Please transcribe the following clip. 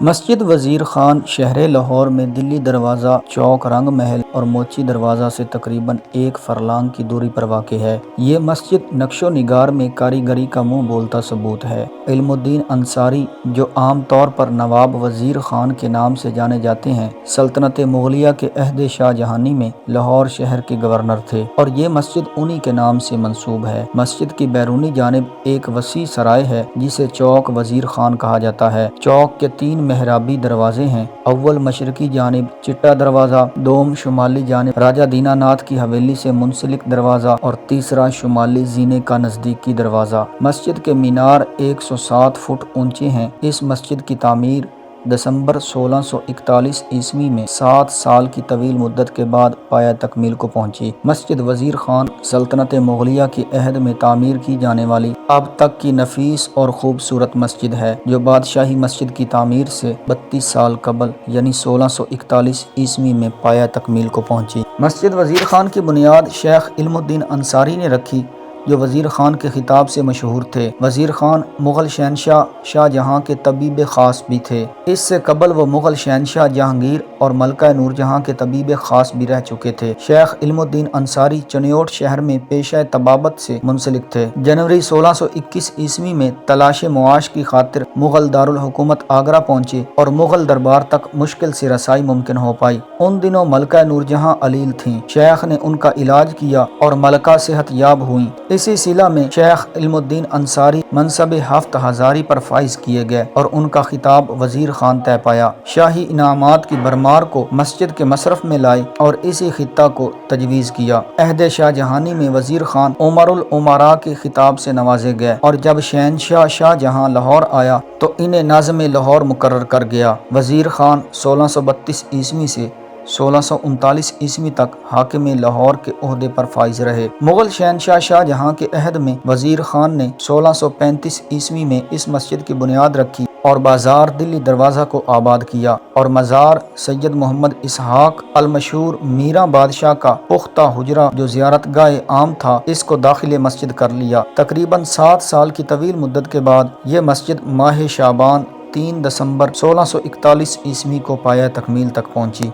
مسجد وزیر خان شہر لاہور میں دلی دروازہ چوک رنگ محل اور موچی دروازہ سے تقریباً 1 فرلانگ کی دوری پر واقع ہے۔ یہ مسجد نقش و نگار میں کاریگری کا منہ بولتا ثبوت ہے۔ علم الدین انصاری، جو عام طور پر نواب وزیر خان کے نام سے جانے جاتے ہیں، سلطنت مغلیہ کے عہد شاہ جہانی میں لاہور شہر کے گورنر تھے اور یہ مسجد انہی کے نام سے منسوب ہے۔ مسجد کی بیرونی جانب ایک وسیع سرائے ہے جسے چوک وزیر خان کہا جاتا ہے۔ چوک کے 3 محرابی دروازے ہیں، اول مشرقی جانب چٹا دروازہ، دوم شمالی جانب راجہ دینا ناتھ کی حویلی سے منسلک دروازہ اور تیسرا شمالی زینے کا نزدیکی دروازہ۔ مسجد کے مینار 107 فٹ اونچے ہیں۔ اس مسجد کی تعمیر دسمبر 1641 عیسوی میں 7 سال کی طویل مدت کے بعد پایہ تکمیل کو پہنچی۔ مسجد وزیر خان سلطنت مغلیہ کے عہد میں تعمیر کی جانے والی اب تک کی نفیس اور خوبصورت مسجد ہے، جو بادشاہی مسجد کی تعمیر سے 32 سال قبل یعنی 1641 عیسوی میں پایہ تکمیل کو پہنچی۔ مسجد وزیر خان کی بنیاد شیخ علم الدین انصاری نے رکھی، جو وزیر خان کے خطاب سے مشہور تھے۔ وزیر خان مغل شہنشاہ شاہ جہاں کے طبیب خاص بھی تھے۔ اس سے قبل وہ مغل شہنشاہ جہانگیر اور ملکہ نور جہاں کے طبیب خاص بھی رہ چکے تھے۔ شیخ علم الدین انصاری چنیوٹ شہر میں پیشہ طبابت سے منسلک تھے۔ جنوری 1621 عیسوی میں تلاش معاش کی خاطر مغل دارالحکومت آگرہ پہنچے اور مغل دربار تک مشکل سے رسائی ممکن ہو پائی۔ ان دنوں ملکہ نور جہاں علیل تھیں۔ شیخ نے ان کا علاج کیا اور ملکہ صحت یاب ہوئیں۔ اسی صلہ میں شیخ علم الدین انصاری منصب ہفت ہزاری پر فائز کیے گئے اور ان کا خطاب وزیر خان طے پایا۔ شاہی انعامات کی بھرمار کو مسجد کے مصرف میں لائے اور اسی خطہ کو تجویز کیا۔ عہد شاہ جہانی میں وزیر خان عمر الامراء کے خطاب سے نوازے گئے اور جب شہنشاہ شاہ جہاں لاہور آیا تو انہیں ناظم لاہور مقرر کر گیا۔ وزیر خان 1632 عیسوی سے 1639 عیسوی تک حاکم لاہور کے عہدے پر فائز رہے۔ مغل شہنشاہ شاہ جہاں کے عہد میں وزیر خان نے 1635 عیسوی میں اس مسجد کی بنیاد رکھی اور بازار دلی دروازہ کو آباد کیا اور مزار سید محمد اسحاق المشہور میراں بادشاہ کا پختہ حجرہ جو زیارت گاہ عام تھا، اس کو داخل مسجد کر لیا۔ تقریباً 7 سال کی طویل مدت کے بعد یہ مسجد ماہ شعبان 3 دسمبر 1641 عیسوی کو پایہ تکمیل تک پہنچی۔